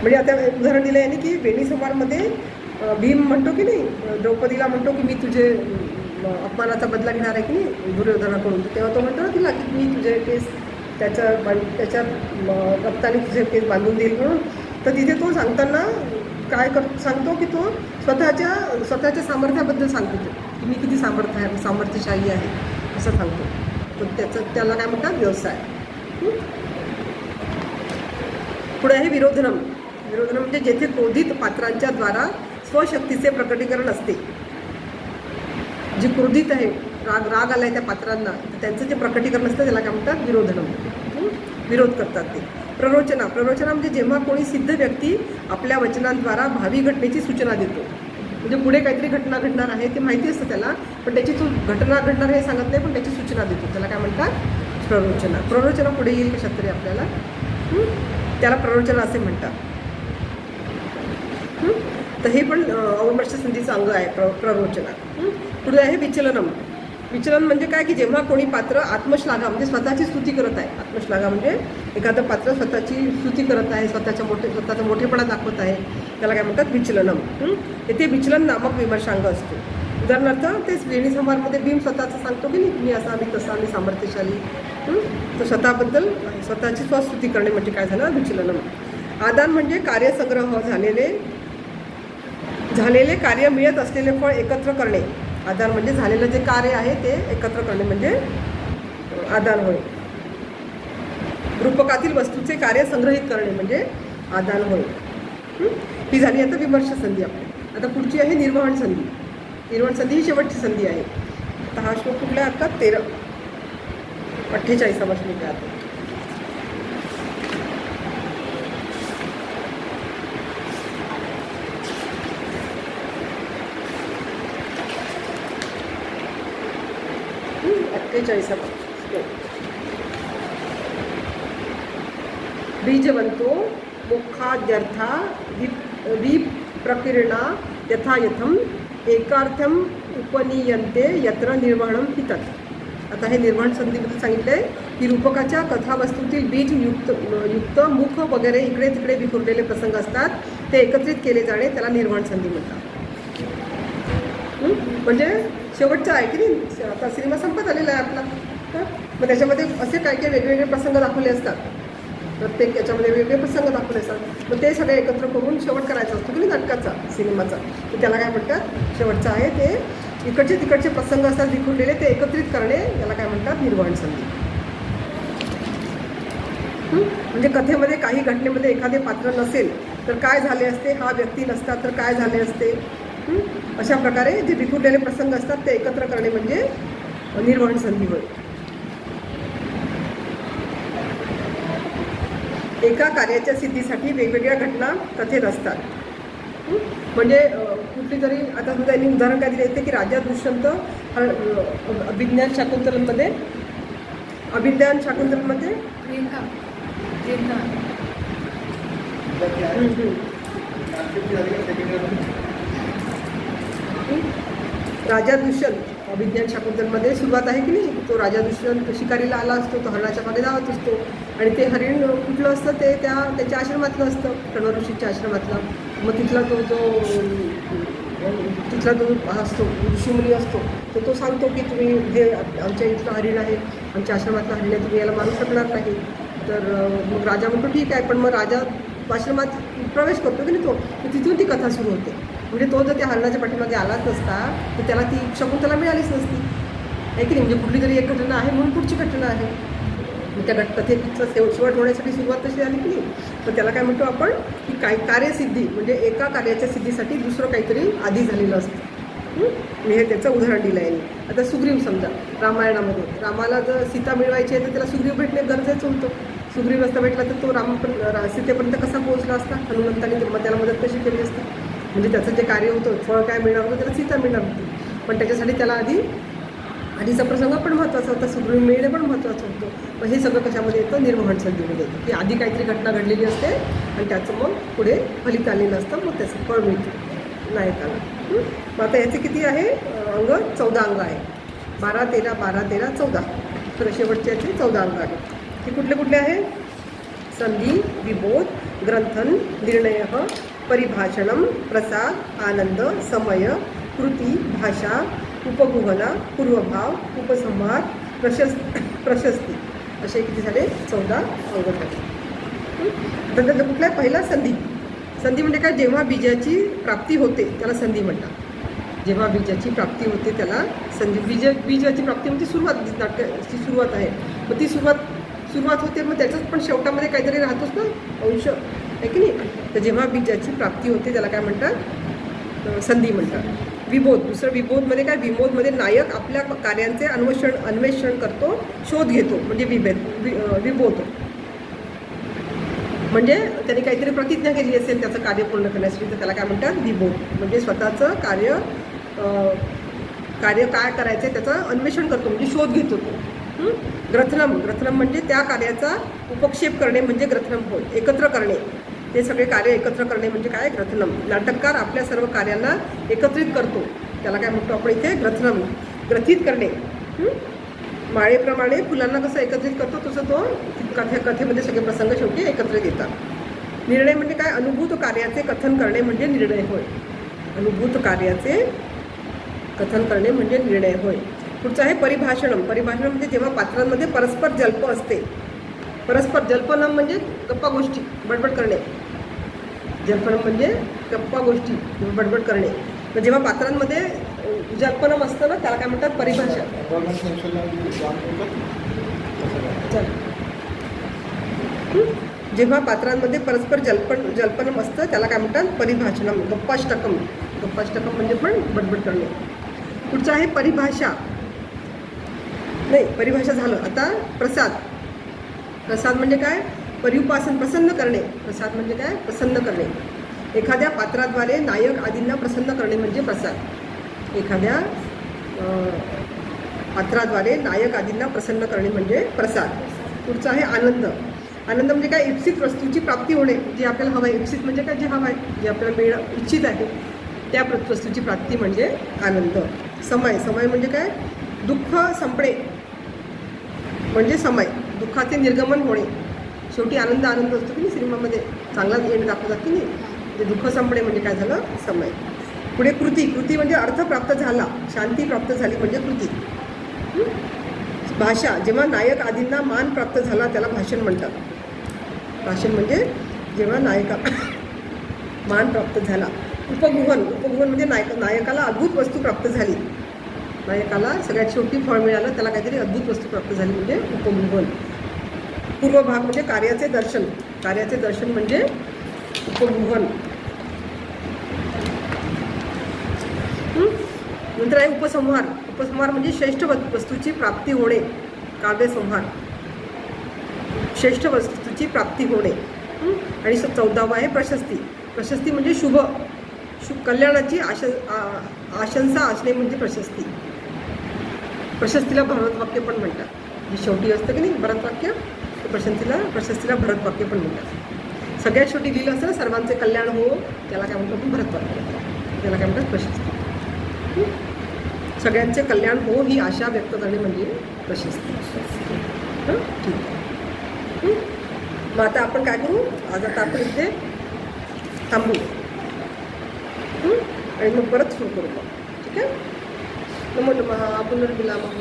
म्हणजे आता उदाहरण दिलं आहे की वेणी संवारमध्ये भीम म्हणतो की नाही, द्रौपदीला म्हणतो की मी तुझे अपमानाचा बदला घेणार आहे की नाही दुर्योधनाकडून. तेव्हा तो म्हणतो ना तिला की मी तुझे केस त्याच्या रक्ताने तुझे केस बांधून देईल म्हणून. तर तिथे तो सांगताना काय सांगतो की तो स्वतःच्या सामर्थ्याबद्दल सांगतो, तो की मी किती सामर्थ्यशाली आहे असं सांगतो. तर त्याला काय म्हणतात, व्यवसाय. पुढे आहे विरोधनम. विरोधनम म्हणजे जेथे क्रोधित पात्रांच्या द्वारा स्वशक्तीचे प्रकटीकरण असते. जी क्रोधित आहे, राग आलाय त्या पात्रांना, त्यांचं जे प्रकटीकरण असतं त्याला काय म्हणतात? विरोधनम. विरोध करतात ते. प्ररोचना. प्ररोचना म्हणजे जेव्हा कोणी सिद्ध व्यक्ती आपल्या वचनांद्वारा भावी घटनेची सूचना देतो. म्हणजे पुढे काहीतरी घटना घडणार आहे ते माहिती असतं त्याला, पण त्याची घटना घडणार हे सांगत नाही, पण त्याची सूचना देतो. त्याला काय म्हणतात? प्ररोचना. प्ररोचना पुढे येईल कशात तरी आपल्याला, त्याला प्ररोचना असे म्हणतात. तर हे पण अवमर्श संधीचं अंग आहे प्ररोचना. पुढे आहे विचलनम. विचलन म्हणजे काय की जेव्हा कोणी पात्र आत्मश्लाघा म्हणजे स्वतःची स्तुती करत आहे. आत्मश्लाघा म्हणजे एखादं पात्र स्वतःची स्तुती करत आहे, स्वतःचा मोठेपणा दाखवत आहे, त्याला काय म्हणतात? विचलनम. येथे विचलन नामक विमर्शांग असतो. उदाहरणार्थ ते श्रेणी संवारमध्ये भीम स्वतःचं सांगतो की नाही, मी असा, मी तसा, मी सामर्थ्यशाली. तर स्वतःबद्दल स्वतःची स्वस्तुती करणे म्हणजे काय झालं? विचलनम. आदान म्हणजे कार्यसंग्रह झालेले कार्य मिळत असलेले फळ एकत्र करणे. आदान म्हणजे झालेलं जे कार्य आहे ते एकत्र करणे म्हणजे आदान होय. रूपकातील वस्तूचे कार्य संग्रहित करणे म्हणजे आदान होय. ही झाली आता विमर्श संधी आपली. आता पुढची आहे निर्वहन संधी. निर्वहन संधी ही शेवटची संधी आहे. आता हा श्लोक कुठला आहे? आता 48वा श्लोक आहे आता. बीजवंतो मोक्षाद्यर्था विप्रकीर्णा यथायथम एकार्थम उपनीयन्ते यत्र निर्वहणम हितत्. आता हे निर्वहन संधीमध्ये सांगितले की रूपकाच्या कथावस्तूतील बीज युक्त मुख वगैरे इकडे तिकडे विखुरलेले प्रसंग असतात, ते एकत्रित केले जाणे त्याला निर्वहन संधी म्हणतात. म्हणजे शेवटचं आहे की नाही, आता सिनेमा संपत आलेला आहे आपला. मग त्याच्यामध्ये असे काही काही वेगवेगळे प्रसंग दाखवले असतात, प्रत्येक याच्यामध्ये वेगवेगळे प्रसंग दाखवले असतात. मग ते सगळे एकत्र करून शेवट करायचा असतो की नाही नाटकाचा, सिनेमाचा. तर त्याला काय म्हणतात? शेवटचं आहे ते इकडचे तिकडचे प्रसंग असतात विखुरलेले, ते एकत्रित करणे याला काय म्हणतात? निर्वहन संधी. म्हणजे कथेमध्ये काही घटनेमध्ये एखादे पात्र नसेल तर काय झाले असते, हा व्यक्ती नसता तर काय झाले असते, अशा प्रकारे जे विखुरलेले प्रसंग असतात ते एकत्र करणे म्हणजे निर्वहन संधी होय. एका कार्याच्या सिद्धीसाठी वेगवेगळ्या घटना कथेत असतात. म्हणजे कुठली तरी, आता सुद्धा यांनी उदाहरण काय दिले येते की राजा दुष्यंत अभिज्ञान शाकुंतलमध्ये राजा दुष्यंत अभिज्ञान शाकुंतलमध्ये सुरुवात आहे की नाही, तो राजा दुष्यंत शिकारीला आला असतो, तो हरणाच्या मागे धावत असतो आणि ते हरिण कुठलं असतं ते त्याच्या आश्रमातलं असतं, कण्व ऋषीच्या आश्रमातलं. मग तिथला जो असतो ऋषीमुनी असतो तर तो सांगतो की तुम्ही हे आमच्या इथलं हरिण आहे, आमच्या आश्रमातलं हरिण आहे, तुम्ही याला मारू शकणार नाही. तर मग राजा म्हणतो ठीक आहे, पण मग राजा आश्रमात प्रवेश करतो की नाही तो, तर तिथून ती कथा सुरू होते. म्हणजे तो जर त्या हरणाच्या पाठीमागे आलाच नसता तर त्याला ती शकुंतला मिळालीच नसती आहे की नाही. म्हणजे कुठली तरी एक घटना आहे म्हणून पुढची घटना आहे. त्या कथेचं शेवट होण्यासाठी सुरुवात तशी झाली की नाही. तर त्याला काय म्हणतो आपण की कार्यसिद्धी म्हणजे एका कार्याच्या सिद्धीसाठी दुसरं काहीतरी आधी झालेलं असतं. हे त्याचं उदाहरण दिलं आहे. आता सुग्रीव समजा रामायणामध्ये, रामाला जर सीता मिळवायची आहे तर त्याला सुग्रीव भेटणे गरजेचं होतं. सुग्रीव नसता भेटला तर तो सीतेपर्यंत कसा पोहोचला असता, हनुमंताने त्याला मदत कशी केली असती. म्हणजे त्याचं जे कार्य होतं, फळ काय मिळणार होतं, त्याला सीता मिळणार होती, पण त्याच्यासाठी त्याला आधीचा प्रसंग पण महत्त्वाचा होता, सुग्रीव मिळणे पण महत्त्वाचं होतं. मग हे सगळं कशामध्ये येतं? निर्वहन संधीमध्ये येतं की आधी काहीतरी घटना घडलेली असते आणि त्याचं मग पुढे फलित आलेलं असतं, मग त्याचं फळ मिळतं नायकाला. मग आता याचे किती आहे अंग? 14 अंग आहे. 12, 13, 12, 13, 14. तर शेवटचे याचे 14 अंग आहेत. ते कुठले कुठले आहे? संधी, विबोध, ग्रंथन, निर्णय, परिभाषणम, प्रसाद, आनंद, समय, कृती, भाषा, उपगुहना, पूर्वभाव, उपसंहार, प्रशस्ती. असे किती झाले? 14 अंग झाले. तर कुठला आहे? पहिला संधी. संधी म्हणजे काय? जेव्हा बीजाची प्राप्ती होते त्याला संधी म्हणतात. जेव्हा बीजाची प्राप्ती होते त्याला संधी. बीजाची प्राप्ती म्हणजे सुरुवात, नाटकाची सुरुवात आहे. मग ती सुरुवात सुरुवात होते, मग त्याच्याच पण शेवटामध्ये काहीतरी राहतोच ना अंश, आहे की नाही. तर जेव्हा बीजाची प्राप्ती होते त्याला काय म्हणतात, संधी म्हणतात. विबोध, दुसरं विबोधमध्ये काय, विबोधमध्ये नायक आपल्या कार्यांचे अन्वेषण करतो, शोध घेतो, म्हणजे विबोध. म्हणजे त्याने काहीतरी प्रतिज्ञा केली असेल त्याचं कार्य पूर्ण करण्यासाठी, तर त्याला काय म्हणतात, विबोध. म्हणजे स्वतःचं कार्य काय करायचं त्याचं अन्वेषण करतो, म्हणजे शोध घेतो तो. ग्रथनम म्हणजे त्या कार्याचा उपक्षेप करणे म्हणजे ग्रथनम होय. एकत्र करणे, ते सगळे कार्य एकत्र करणे म्हणजे काय, ग्रथनम. नाटककार आपल्या सर्व कार्यांना एकत्रित करतो, त्याला काय म्हणतो आपण इथे, ग्रथनम. ग्रथित करणे, माळेप्रमाणे फुलांना कसं एकत्रित करतो तसं तो कथेमध्ये सगळे प्रसंग शेवटी एकत्रित येतात. निर्णय म्हणजे काय, अनुभूत कार्याचे कथन करणे म्हणजे निर्णय होय. अनुभूत कार्याचे कथन करणे म्हणजे निर्णय होय. पुढचं आहे परिभाषणम. परिभाषणम म्हणजे जेव्हा पात्रांमध्ये परस्पर जल्प असते. परस्पर जल्पनम म्हणजे गप्पा गोष्टी, बडबड करणे. जल्पनम म्हणजे गप्पा गोष्टी, बडबड करणे. तर जेव्हा पात्रांमध्ये जल्पनम असतं ना त्याला काय म्हणतात, परिभाषा. जेव्हा पात्रांमध्ये परस्पर जल्पनम असतं त्याला काय म्हणतात, परिभाषणम. गप्पाष्टकम म्हणजे पण बडबड करणे. पुढचं आहे परिभाषा. नाही, परिभाषा झालं. आता प्रसाद म्हणजे काय, परिउपासन, प्रसन्न करणे. प्रसाद म्हणजे काय, प्रसन्न करणे. एखाद्या पात्राद्वारे नायक आदींना प्रसन्न करणे म्हणजे प्रसाद. एखाद्या पात्राद्वारे नायक आदींना प्रसन्न करणे म्हणजे प्रसाद. पुढचं आहे आनंद. आनंद म्हणजे काय, इप्सित वस्तूची प्राप्ती होणे, जे आपल्याला हवं आहे. इप्सित म्हणजे काय, जे हवं आहे, जे आपल्याला इच्छित आहे त्या वस्तूची प्राप्ती म्हणजे आनंद. समय म्हणजे काय, दुःख संपणे म्हणजे समय, दुःखाचे निर्गमन होणे. शेवटी आनंद असतो की नाही सिनेमामध्ये, चांगलाच एंड दाखवतात की नाही. म्हणजे दुःख संपणे म्हणजे काय झालं, समय. पुढे कृती म्हणजे अर्थ प्राप्त झाला, शांती प्राप्त झाली म्हणजे कृती. भाषा, जेव्हा नायक आदींना मान प्राप्त झाला त्याला भाषण म्हणतात. भाषण म्हणजे जेव्हा मान प्राप्त झाला. उपगुहन म्हणजे नायकाला अद्भुत वस्तू प्राप्त झाली. नायकाला सगळ्यात शेवटी फळ मिळालं, त्याला काहीतरी अद्भुत वस्तू प्राप्त झाली म्हणजे उपगुहन. पूर्वभाग म्हणजे कार्याचे दर्शन म्हणजे उपगुहन. नंतर आहे उपसंहार म्हणजे श्रेष्ठ वस्तूची प्राप्ती होणे. काव्यसंहार, श्रेष्ठ वस्तूची प्राप्ती होणे. आणि 14वा आहे प्रशस्ती म्हणजे शुभ कल्याणाची आशंसा असणे म्हणजे प्रशस्ती. प्रशस्तीला भरतवाक्य पण म्हणतात. जे शेवटी असतं की नाही भरतवाक्य, तर प्रशस्तीला भरतवाक्य पण म्हणतात. सगळ्यात शेवटी लिहिलं असतं ना, सर्वांचे कल्याण हो, त्याला काय म्हणतो आपण, भरतवाक्य. त्याला काय म्हणतात, प्रशस्ती. सगळ्यांचे कल्याण हो ही आशा व्यक्त करणे म्हणजे प्रशस्ती. ठीक आहे. मग आता आपण काय करू, आज आता आपण इथे थांबू आणि मग परत सुरू करू. ठीक आहे. नमो नमः पुनर्मिलामः.